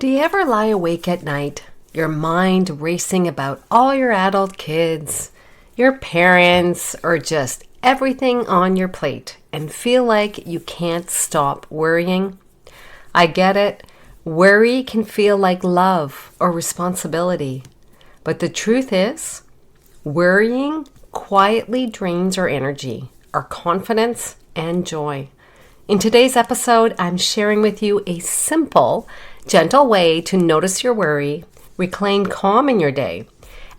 Do you ever lie awake at night, your mind racing about all your adult kids, your parents, or just everything on your plate and feel like you can't stop worrying? I get it. Worry can feel like love or responsibility. But the truth is, worrying quietly drains our energy, our confidence, and joy. In today's episode, I'm sharing with you a simple, gentle way to notice your worry, reclaim calm in your day,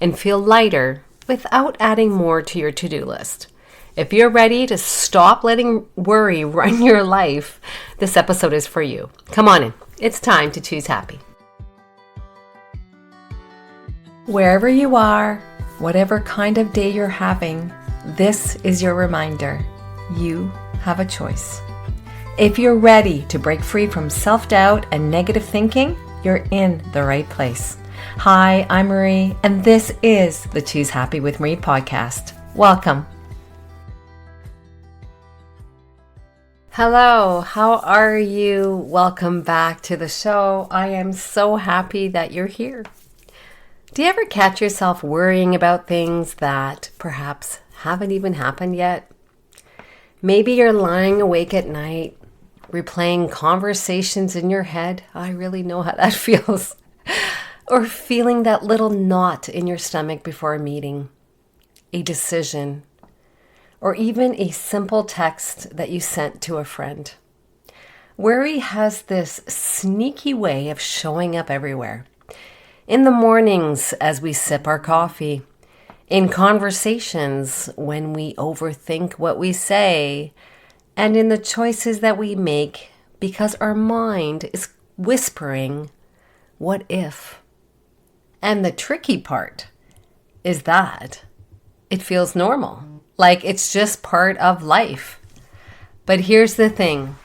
and feel lighter without adding more to your to-do list. If you're ready to stop letting worry run your life, this episode is for you. Come on in. It's time to choose happy. Wherever you are, whatever kind of day you're having, this is your reminder. You have a choice. If you're ready to break free from self-doubt and negative thinking, you're in the right place. Hi, I'm Marie, and this is the Choose Happy with Marie podcast. Welcome. Hello, how are you? Welcome back to the show. I am so happy that you're here. Do you ever catch yourself worrying about things that perhaps haven't even happened yet? Maybe you're lying awake at night, replaying conversations in your head. I really know how that feels. Or feeling that little knot in your stomach before a meeting, a decision, or even a simple text that you sent to a friend. Worry has this sneaky way of showing up everywhere. In the mornings as we sip our coffee, in conversations when we overthink what we say, and in the choices that we make because our mind is whispering, what if? And the tricky part is that it feels normal, like it's just part of life. But here's the thing.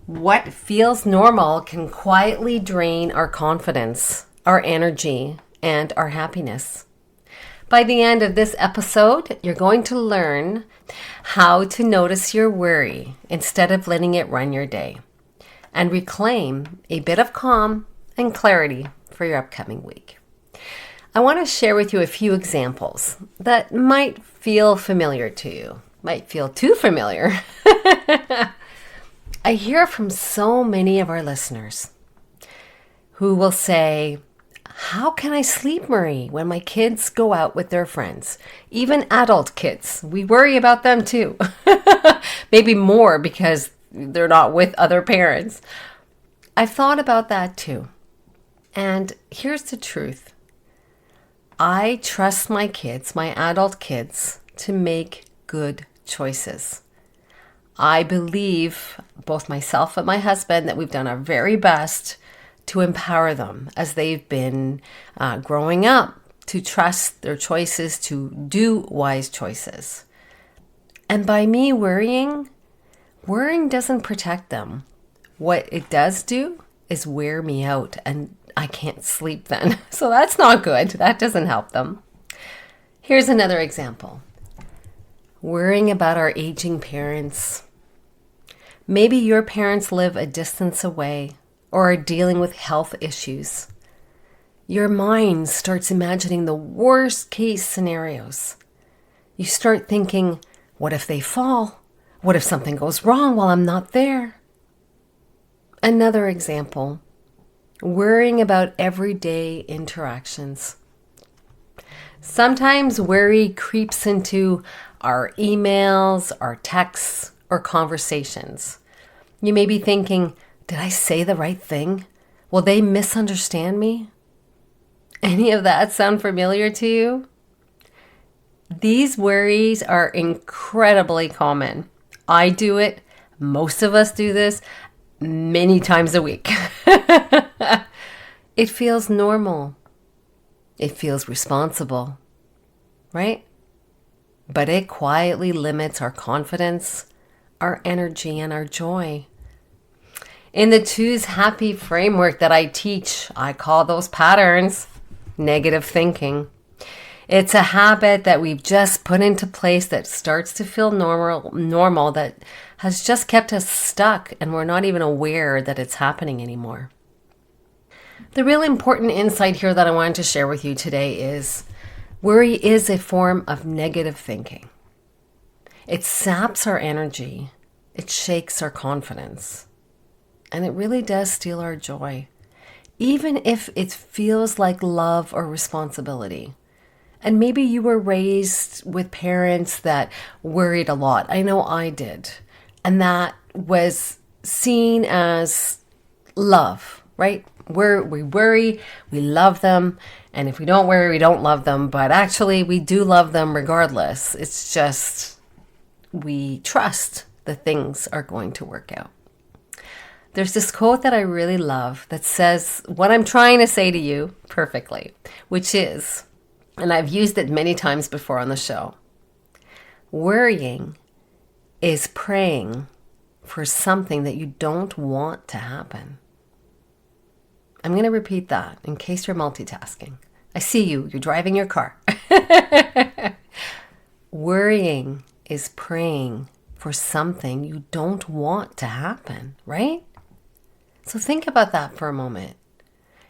What feels normal can quietly drain our confidence, our energy, and our happiness. By the end of this episode, you're going to learn how to notice your worry instead of letting it run your day and reclaim a bit of calm and clarity for your upcoming week. I want to share with you a few examples that might feel familiar to you, might feel too familiar. I hear from so many of our listeners who will say, how can I sleep, Marie, when my kids go out with their friends? Even adult kids. We worry about them too. Maybe more because they're not with other parents. I've thought about that too. And here's the truth. I trust my kids, my adult kids, to make good choices. I believe, both myself and my husband, that we've done our very best to empower them as they've been growing up, to trust their choices, to do wise choices. And by me worrying doesn't protect them. What it does do is wear me out, and I can't sleep then. So that's not good. That doesn't help them. Here's another example. Worrying about our aging parents. Maybe your parents live a distance away or are dealing with health issues. Your mind starts imagining the worst case scenarios. You start thinking, what if they fall? What if something goes wrong while I'm not there? Another example, worrying about everyday interactions. Sometimes worry creeps into our emails, our texts, or conversations. You may be thinking, did I say the right thing? Will they misunderstand me? Any of that sound familiar to you? These worries are incredibly common. I do it. Most of us do this many times a week. It feels normal. It feels responsible, right? But it quietly limits our confidence, our energy, and our joy. In the Choose Happy framework that I teach, I call those patterns negative thinking. It's a habit that we've just put into place that starts to feel normal, that has just kept us stuck, and we're not even aware that it's happening anymore. The really important insight here that I wanted to share with you today is worry is a form of negative thinking. It saps our energy, it shakes our confidence, and it really does steal our joy, even if it feels like love or responsibility. And maybe you were raised with parents that worried a lot. I know I did. And that was seen as love, right? We worry, we love them. And if we don't worry, we don't love them. But actually, we do love them regardless. It's just we trust that things are going to work out. There's this quote that I really love that says what I'm trying to say to you perfectly, which is, and I've used it many times before on the show, worrying is praying for something that you don't want to happen. I'm going to repeat that in case you're multitasking. I see you. You're driving your car. Worrying is praying for something you don't want to happen, right? So think about that for a moment.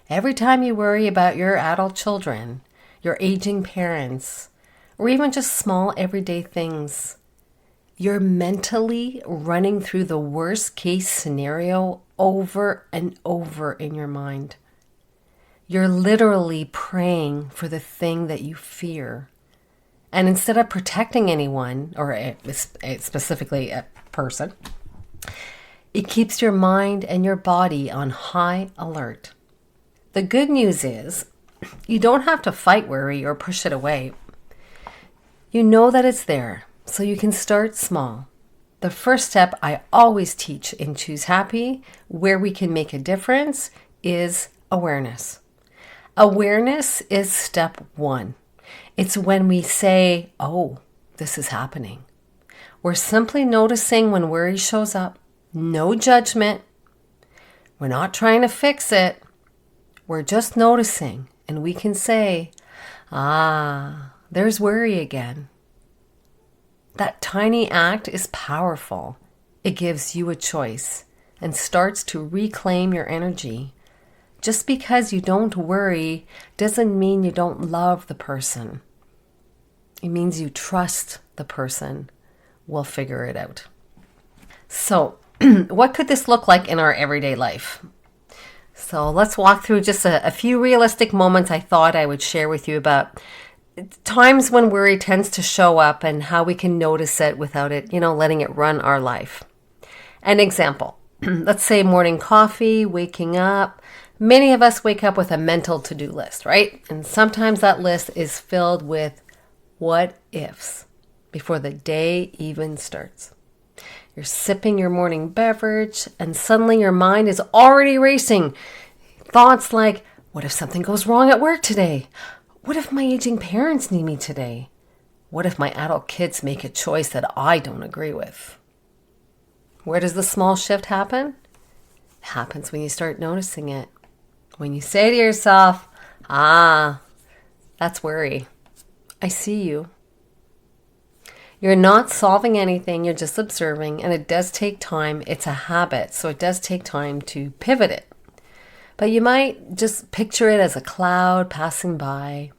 Every time you worry about your adult children, your aging parents, or even just small everyday things, you're mentally running through the worst case scenario over and over in your mind. You're literally praying for the thing that you fear. And instead of protecting anyone, or specifically a person, it keeps your mind and your body on high alert. The good news is you don't have to fight worry or push it away. You know that it's there, so you can start small. The first step I always teach in Choose Happy, where we can make a difference, is awareness. Awareness is step one. It's when we say, oh, this is happening. We're simply noticing when worry shows up. No judgment. We're not trying to fix it. We're just noticing. And we can say, there's worry again. That tiny act is powerful. It gives you a choice and starts to reclaim your energy. Just because you don't worry doesn't mean you don't love the person. It means you trust the person will figure it out. So, what could this look like in our everyday life? So let's walk through just a few realistic moments I thought I would share with you about times when worry tends to show up and how we can notice it without it, letting it run our life. An example, let's say morning coffee, waking up. Many of us wake up with a mental to-do list, right? And sometimes that list is filled with what ifs before the day even starts. You're sipping your morning beverage and suddenly your mind is already racing. Thoughts like, what if something goes wrong at work today? What if my aging parents need me today? What if my adult kids make a choice that I don't agree with? Where does the small shift happen? It happens when you start noticing it. When you say to yourself, that's worry. I see you. You're not solving anything, you're just observing, and it does take time. It's a habit, so it does take time to pivot it. But you might just picture it as a cloud passing by.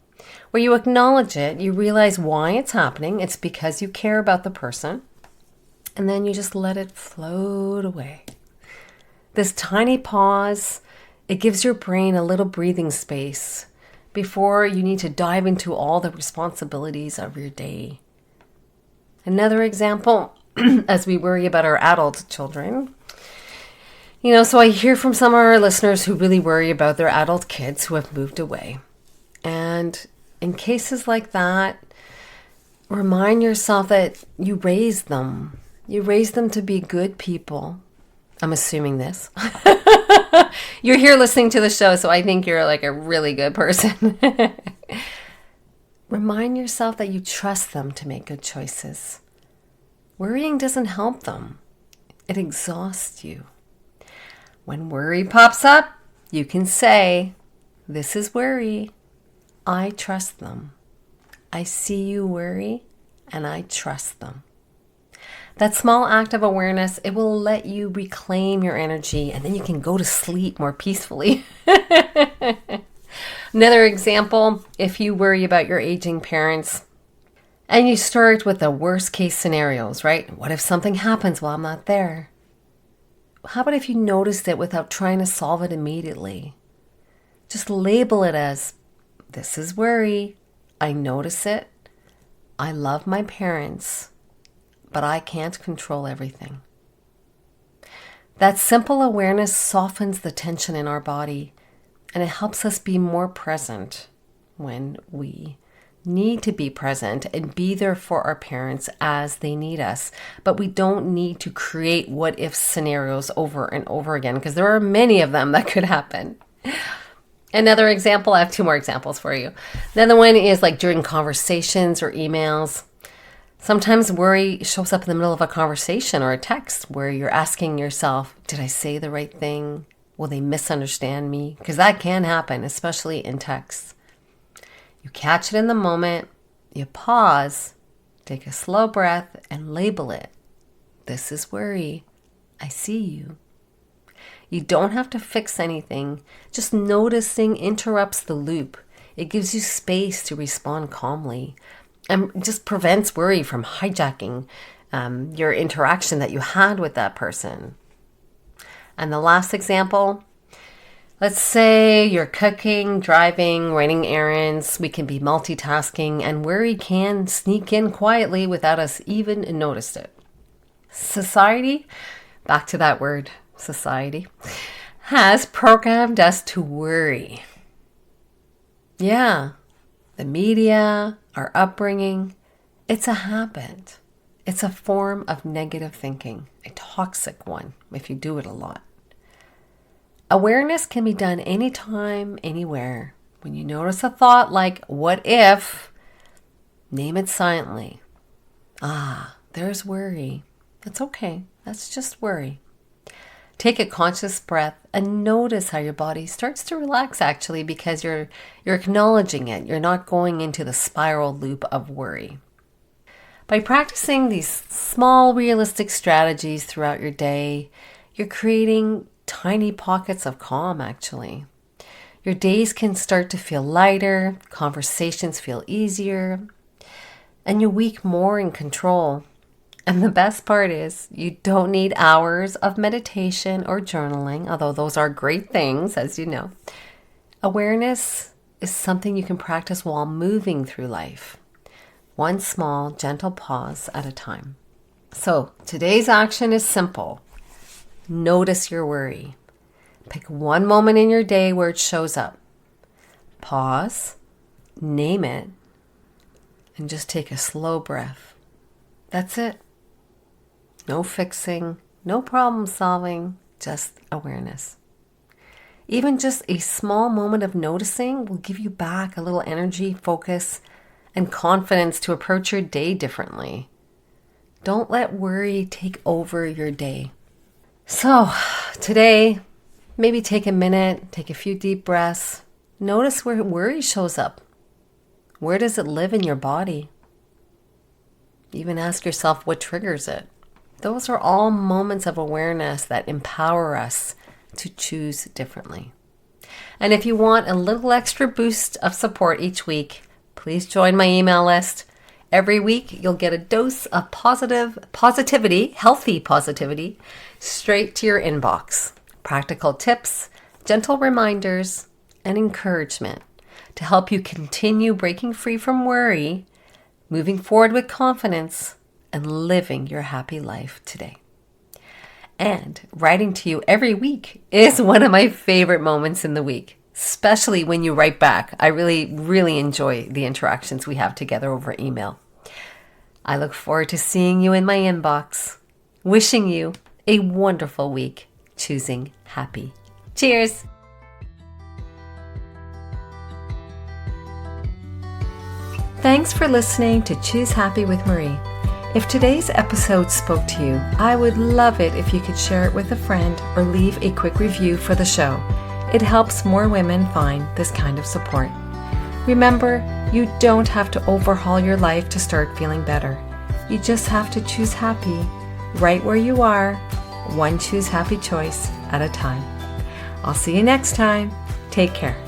Where you acknowledge it, you realize why it's happening. It's because you care about the person. And then you just let it float away. This tiny pause, it gives your brain a little breathing space before you need to dive into all the responsibilities of your day. Another example, as we worry about our adult children, so I hear from some of our listeners who really worry about their adult kids who have moved away. And in cases like that, remind yourself that you raised them. You raised them to be good people. I'm assuming this. You're here listening to the show, so I think you're like a really good person. Remind yourself that you trust them to make good choices. Worrying doesn't help them. It exhausts you. When worry pops up, you can say, this is worry. I trust them. I see you worry, and I trust them. That small act of awareness, it will let you reclaim your energy, and then you can go to sleep more peacefully. Another example, if you worry about your aging parents and you start with the worst case scenarios, right? What if something happens while I'm not there? How about if you noticed it without trying to solve it immediately? Just label it as, this is worry. I notice it. I love my parents, but I can't control everything. That simple awareness softens the tension in our body, and it helps us be more present when we need to be present and be there for our parents as they need us. But we don't need to create what if scenarios over and over again, because there are many of them that could happen. Another example, I have two more examples for you. Another one is like during conversations or emails. Sometimes worry shows up in the middle of a conversation or a text where you're asking yourself, did I say the right thing? Will they misunderstand me? Because that can happen, especially in texts. You catch it in the moment, you pause, take a slow breath, and label it. This is worry. I see you. You don't have to fix anything. Just noticing interrupts the loop. It gives you space to respond calmly and just prevents worry from hijacking your interaction that you had with that person. And the last example, let's say you're cooking, driving, running errands. We can be multitasking, and worry can sneak in quietly without us even noticed it. Society, back to that word, society, has programmed us to worry. Yeah, the media, our upbringing, it's a habit. It's a form of negative thinking, a toxic one if you do it a lot. Awareness can be done anytime, anywhere. When you notice a thought like, what if? Name it silently. There's worry. It's okay. That's just worry. Take a conscious breath and notice how your body starts to relax actually, because you're acknowledging it. You're not going into the spiral loop of worry. By practicing these small, realistic strategies throughout your day, you're creating tiny pockets of calm, actually. Your days can start to feel lighter, conversations feel easier, and your week more in control. And the best part is, you don't need hours of meditation or journaling, although those are great things, as you know. Awareness is something you can practice while moving through life. One small, gentle pause at a time. So today's action is simple. Notice your worry. Pick one moment in your day where it shows up. Pause, name it, and just take a slow breath. That's it. No fixing, no problem solving, just awareness. Even just a small moment of noticing will give you back a little energy, focus, and confidence to approach your day differently. Don't let worry take over your day. So today, maybe take a minute, take a few deep breaths. Notice where worry shows up. Where does it live in your body? Even ask yourself what triggers it. Those are all moments of awareness that empower us to choose differently. And if you want a little extra boost of support each week, please join my email list. Every week, you'll get a dose of positivity, healthy positivity, straight to your inbox. Practical tips, gentle reminders, and encouragement to help you continue breaking free from worry, moving forward with confidence, and living your happy life today. And writing to you every week is one of my favorite moments in the week, especially when you write back. I really, really enjoy the interactions we have together over email. I look forward to seeing you in my inbox. Wishing you a wonderful week, choosing happy. Cheers! Thanks for listening to Choose Happy with Marie. If today's episode spoke to you, I would love it if you could share it with a friend or leave a quick review for the show. It helps more women find this kind of support. Remember, you don't have to overhaul your life to start feeling better. You just have to choose happy right where you are, one Choose Happy choice at a time. I'll see you next time. Take care.